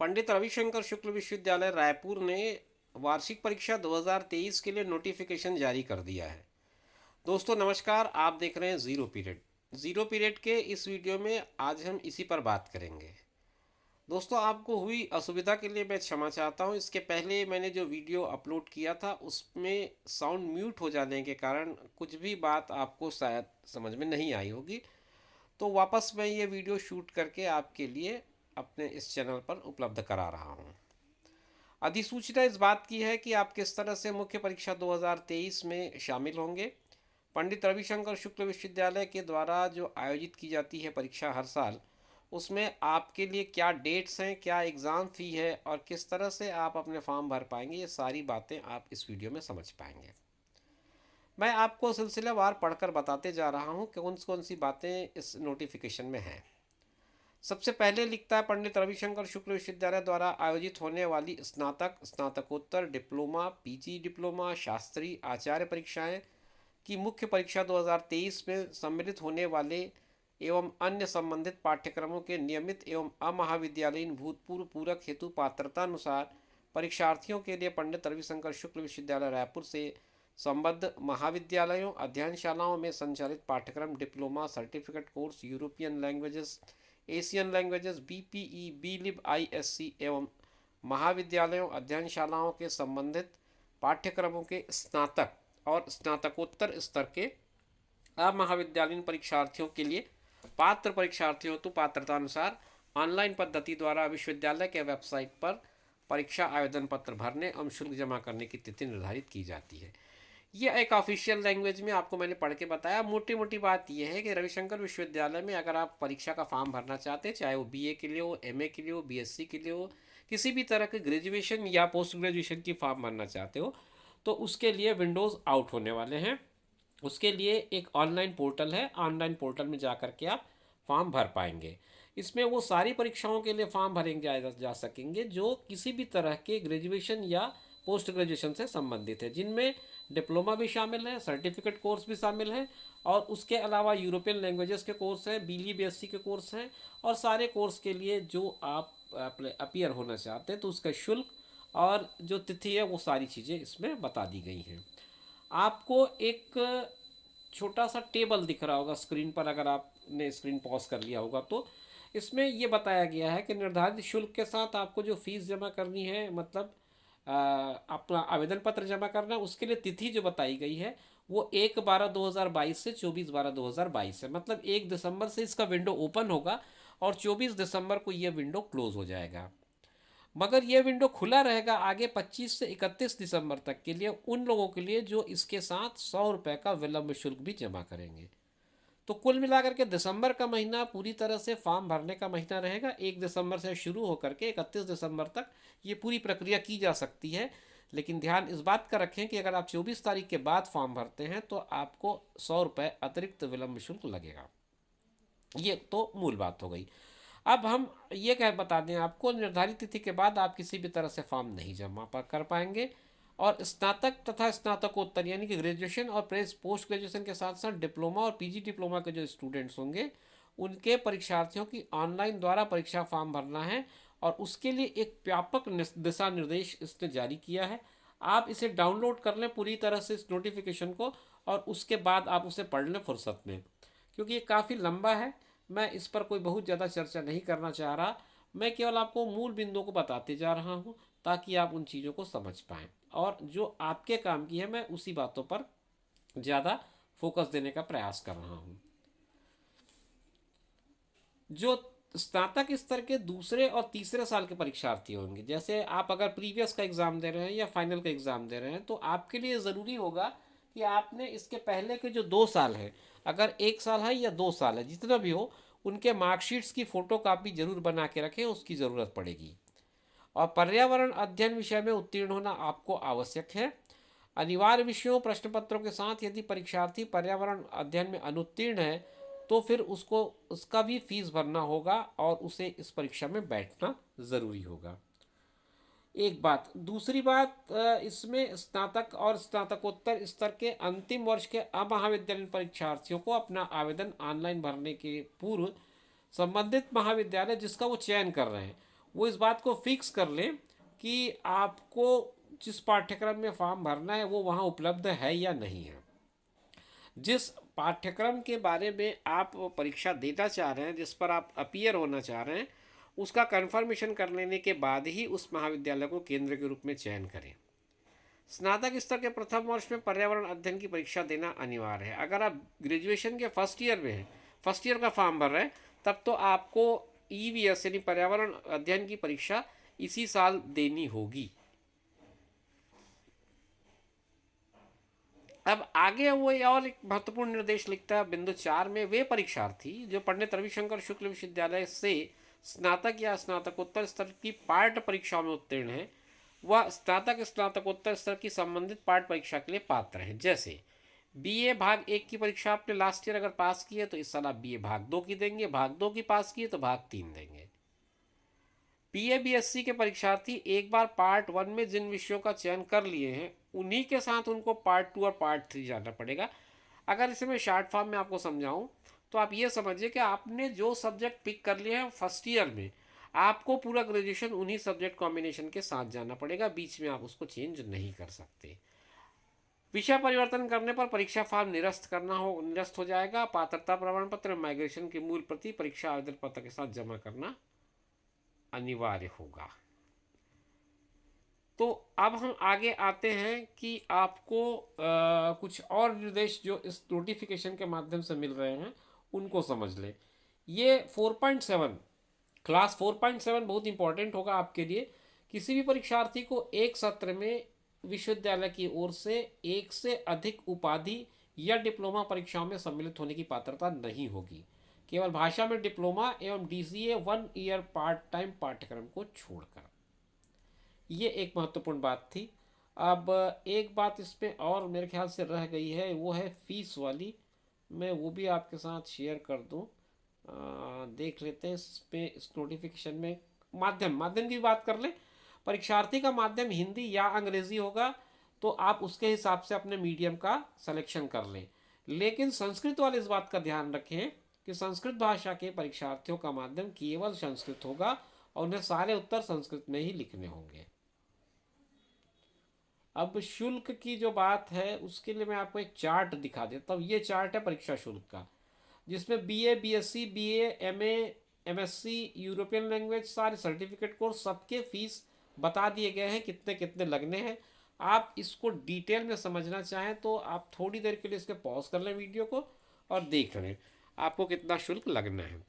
पंडित रविशंकर शुक्ल विश्वविद्यालय रायपुर ने वार्षिक परीक्षा 2023 के लिए नोटिफिकेशन जारी कर दिया है। दोस्तों नमस्कार, आप देख रहे हैं ज़ीरो पीरियड के इस वीडियो में आज हम इसी पर बात करेंगे। दोस्तों, आपको हुई असुविधा के लिए मैं क्षमा चाहता हूं। इसके पहले मैंने जो वीडियो अपलोड किया था उसमें साउंड म्यूट हो जाने के कारण कुछ भी बात आपको शायद समझ में नहीं आई होगी, तो वापस मैं ये वीडियो शूट करके आपके लिए अपने इस चैनल पर उपलब्ध करा रहा हूँ। अधिसूचना इस बात की है कि आप किस तरह से मुख्य परीक्षा 2023 में शामिल होंगे। पंडित रविशंकर शुक्ल विश्वविद्यालय के द्वारा जो आयोजित की जाती है परीक्षा हर साल, उसमें आपके लिए क्या डेट्स हैं, क्या एग्ज़ाम फ़ी है और किस तरह से आप अपने फॉर्म भर पाएंगे, ये सारी बातें आप इस वीडियो में समझ पाएंगे। मैं आपको सिलसिलेवार पढ़कर बताते जा रहा हूँ कि कौन कौन सी बातें इस नोटिफिकेशन में हैं। सबसे पहले लिखता है, पंडित रविशंकर शुक्ल विश्वविद्यालय द्वारा आयोजित होने वाली स्नातक, स्नातकोत्तर, डिप्लोमा, पीजी डिप्लोमा, शास्त्री, आचार्य परीक्षाएं की मुख्य परीक्षा 2023 में सम्मिलित होने वाले एवं अन्य संबंधित पाठ्यक्रमों के नियमित एवं अमहाविद्यालयीन भूतपूर्व पूरक हेतु पात्रतानुसार परीक्षार्थियों के लिए पंडित रविशंकर शुक्ल विश्वविद्यालय रायपुर से संबद्ध महाविद्यालयों, अध्ययनशालाओं में संचालित पाठ्यक्रम diploma, certificate course, European languages, Asian languages, BPE, BLib, ISC एवं महाविद्यालयों, अध्ययनशालाओं के संबंधित पाठ्यक्रमों के स्नातक और स्नातकोत्तर स्तर के महाविद्यालयीन परीक्षार्थियों के लिए पात्र परीक्षार्थियों तो पात्रता अनुसार ऑनलाइन पद्धति द्वारा विश्वविद्यालय के वेबसाइट पर परीक्षा आवेदन पत्र भरने एवं शुल्क जमा करने की तिथि निर्धारित की जाती है। ये एक ऑफिशियल लैंग्वेज में आपको मैंने पढ़ के बताया। मोटी मोटी बात यह है कि रविशंकर विश्वविद्यालय में अगर आप परीक्षा का फॉर्म भरना चाहते हैं, चाहे वो बीए के लिए हो, एमए के लिए हो, बीएससी के लिए हो, किसी भी तरह के ग्रेजुएशन या पोस्ट ग्रेजुएशन की फॉर्म भरना चाहते हो, तो उसके लिए विंडोज़ आउट होने वाले हैं। उसके लिए एक ऑनलाइन पोर्टल है, ऑनलाइन पोर्टल में जा कर के आप फॉर्म भर पाएंगे। इसमें वो सारी परीक्षाओं के लिए फॉर्म भरेंगे जा सकेंगे जो किसी भी तरह के ग्रेजुएशन या पोस्ट ग्रेजुएशन से संबंधित है, जिनमें डिप्लोमा भी शामिल है, सर्टिफिकेट कोर्स भी शामिल है और उसके अलावा यूरोपियन लैंग्वेजेस के कोर्स हैं, बीली बीएससी के कोर्स हैं और सारे कोर्स के लिए जो आप अपीयर होना चाहते हैं तो उसका शुल्क और जो तिथि है वो सारी चीज़ें इसमें बता दी गई हैं। आपको एक छोटा सा टेबल दिख रहा होगा स्क्रीन पर, अगर आपने स्क्रीन पॉज कर लिया होगा तो इसमें ये बताया गया है कि निर्धारित शुल्क के साथ आपको जो फीस जमा करनी है, मतलब अपना आवेदन पत्र जमा करना है, उसके लिए तिथि जो बताई गई है वो 1/12/2022 से 24/12/2022 है। मतलब 1 दिसंबर से इसका विंडो ओपन होगा और 24 दिसंबर को ये विंडो क्लोज हो जाएगा। मगर ये विंडो खुला रहेगा आगे 25 से 31 दिसंबर तक के लिए उन लोगों के लिए जो इसके साथ 100 रुपये का विलम्ब शुल्क भी जमा करेंगे। तो कुल मिलाकर के दिसंबर का महीना पूरी तरह से फॉर्म भरने का महीना रहेगा। 1 दिसंबर से शुरू होकर के 31 दिसंबर तक ये पूरी प्रक्रिया की जा सकती है। लेकिन ध्यान इस बात का रखें कि अगर आप 24 तारीख के बाद फॉर्म भरते हैं तो आपको 100 रुपये अतिरिक्त विलम्ब शुल्क लगेगा। ये तो मूल बात हो गई। अब हम ये कह बता दें आपको, निर्धारित तिथि के बाद आप किसी भी तरह से फॉर्म नहीं जमा कर पाएंगे और स्नातक तथा स्नातकोत्तर यानी कि ग्रेजुएशन और पोस्ट ग्रेजुएशन के साथ साथ डिप्लोमा और पीजी डिप्लोमा के जो स्टूडेंट्स होंगे उनके परीक्षार्थियों की ऑनलाइन द्वारा परीक्षा फॉर्म भरना है और उसके लिए एक व्यापक दिशा निर्देश इसने जारी किया है। आप इसे डाउनलोड कर लें पूरी तरह से इस नोटिफिकेशन को और उसके बाद आप उसे पढ़ लें फुर्सत में, क्योंकि ये काफ़ी लंबा है। मैं इस पर कोई बहुत ज़्यादा चर्चा नहीं करना चाह रहा, मैं केवल आपको मूल बिंदुओं को बताते जा रहा हूँ ताकि आप उन चीज़ों को समझ पाएँ और जो आपके काम की है मैं उसी बातों पर ज़्यादा फोकस देने का प्रयास कर रहा हूँ। जो स्नातक स्तर के दूसरे और तीसरे साल के परीक्षार्थी होंगे, जैसे आप अगर प्रीवियस का एग्ज़ाम दे रहे हैं या फाइनल का एग्ज़ाम दे रहे हैं, तो आपके लिए ज़रूरी होगा कि आपने इसके पहले के जो 2 साल है, अगर 1 साल है या 2 साल है, जितना भी हो, उनके मार्कशीट्स की फ़ोटो कापी ज़रूर बना के रखें, उसकी ज़रूरत पड़ेगी। और पर्यावरण अध्ययन विषय में उत्तीर्ण होना आपको आवश्यक है। अनिवार्य विषयों प्रश्न पत्रों के साथ यदि परीक्षार्थी पर्यावरण अध्ययन में अनुत्तीर्ण है तो फिर उसको उसका भी फीस भरना होगा और उसे इस परीक्षा में बैठना ज़रूरी होगा। एक बात, दूसरी बात, इसमें स्नातक और स्नातकोत्तर स्तर के अंतिम वर्ष के अमहाविद्यालयीन परीक्षार्थियों को अपना आवेदन ऑनलाइन भरने के पूर्व संबंधित महाविद्यालय जिसका वो चयन कर रहे हैं वो इस बात को फिक्स कर लें कि आपको जिस पाठ्यक्रम में फॉर्म भरना है वो वहाँ उपलब्ध है या नहीं है। जिस पाठ्यक्रम के बारे में आप परीक्षा देना चाह रहे हैं, जिस पर आप अपीयर होना चाह रहे हैं, उसका कंफर्मेशन कर लेने के बाद ही उस महाविद्यालय को केंद्र के रूप में चयन करें। स्नातक स्तर के प्रथम वर्ष में पर्यावरण अध्ययन की परीक्षा देना अनिवार्य है। अगर आप ग्रेजुएशन के फर्स्ट ईयर में हैं, फर्स्ट ईयर का फॉर्म भर रहे हैं, तब तो आपको ईवीएस यानी पर्यावरण अध्ययन की परीक्षा इसी साल देनी होगी। अब आगे वो और एक महत्वपूर्ण निर्देश लिखता है बिंदु 4 में, वे परीक्षार्थी जो पंडित रविशंकर शुक्ल विश्वविद्यालय से स्नातक या स्नातकोत्तर स्तर की पार्ट परीक्षाओं में उत्तीर्ण है, वह स्नातक स्नातकोत्तर स्तर की संबंधित पार्ट परीक्षा के लिए पात्र हैं। जैसे बीए भाग 1 की परीक्षा आपने लास्ट ईयर अगर पास की है तो इस साल आप बीए भाग 2 की देंगे, भाग 2 की पास की है तो भाग 3 देंगे। बीए बीएससी के परीक्षार्थी एक बार पार्ट 1 में जिन विषयों का चयन कर लिए हैं उन्हीं के साथ उनको पार्ट 2 और पार्ट 3 जाना पड़ेगा। अगर इसे मैं शॉर्ट फॉर्म में आपको समझाऊं तो आप ये समझिए कि आपने जो सब्जेक्ट पिक कर लिए हैं फर्स्ट ईयर में, आपको पूरा ग्रेजुएशन उन्हीं सब्जेक्ट कॉम्बिनेशन के साथ जाना पड़ेगा, बीच में आप उसको चेंज नहीं कर सकते। विषय परिवर्तन करने पर परीक्षा फॉर्म निरस्त हो जाएगा। पात्रता प्रमाण पत्र माइग्रेशन की मूल प्रति परीक्षा आवेदन पत्र के साथ जमा करना अनिवार्य होगा। तो अब हम आगे आते हैं कि आपको कुछ और निर्देश जो इस नोटिफिकेशन के माध्यम से मिल रहे हैं उनको समझ लें। ये 4.7 क्लास 4.7 बहुत इंपॉर्टेंट होगा आपके लिए। किसी भी परीक्षार्थी को एक सत्र में विश्वविद्यालय की ओर से एक से अधिक उपाधि या डिप्लोमा परीक्षाओं में सम्मिलित होने की पात्रता नहीं होगी, केवल भाषा में डिप्लोमा एवं डीसीए 1 ईयर पार्ट टाइम पाठ्यक्रम को छोड़कर। ये एक महत्वपूर्ण बात थी। अब एक बात इसमें और मेरे ख्याल से रह गई है, वो है फीस वाली। मैं वो भी आपके साथ शेयर कर दूं। देख लेते हैं इसमें, इस नोटिफिकेशन में माध्यम की बात कर लें। परीक्षार्थी का माध्यम हिंदी या अंग्रेज़ी होगा तो आप उसके हिसाब से अपने मीडियम का सिलेक्शन कर लें। लेकिन संस्कृत वाले इस बात का ध्यान रखें कि संस्कृत भाषा के परीक्षार्थियों का माध्यम केवल संस्कृत होगा और उन्हें सारे उत्तर संस्कृत में ही लिखने होंगे। अब शुल्क की जो बात है उसके लिए मैं आपको एक चार्ट दिखा देता हूँ। ये चार्ट है परीक्षा शुल्क का, जिसमें BA BSc BA MA MSc European language सारे सर्टिफिकेट कोर्स सबके फीस बता दिए गए हैं कितने कितने लगने हैं। आप इसको डिटेल में समझना चाहें तो आप थोड़ी देर के लिए इसके पॉज कर लें वीडियो को और देख लें आपको कितना शुल्क लगना है।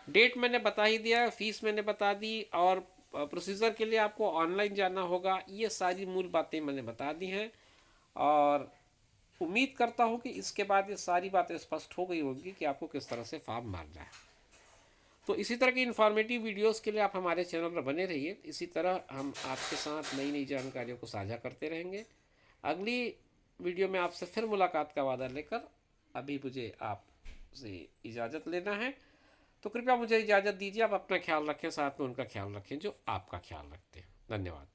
डेट मैंने बता ही दिया, फीस मैंने बता दी, और प्रोसीजर के लिए आपको ऑनलाइन जाना होगा। ये सारी मूल बातें मैंने बता दी हैं और उम्मीद करता हूँ कि इसके बाद ये सारी बातें स्पष्ट हो गई होंगी कि आपको किस तरह से फॉर्म भरना है। तो इसी तरह की इन्फॉर्मेटिव वीडियोस के लिए आप हमारे चैनल पर बने रहिए। इसी तरह हम आपके साथ नई नई जानकारियों को साझा करते रहेंगे। अगली वीडियो में आपसे फिर मुलाकात का वादा लेकर अभी मुझे आपसे इजाज़त लेना है। तो कृपया मुझे इजाज़त दीजिए। आप अपना ख्याल रखें, साथ में उनका ख्याल रखें जो आपका ख्याल रखते हैं। धन्यवाद।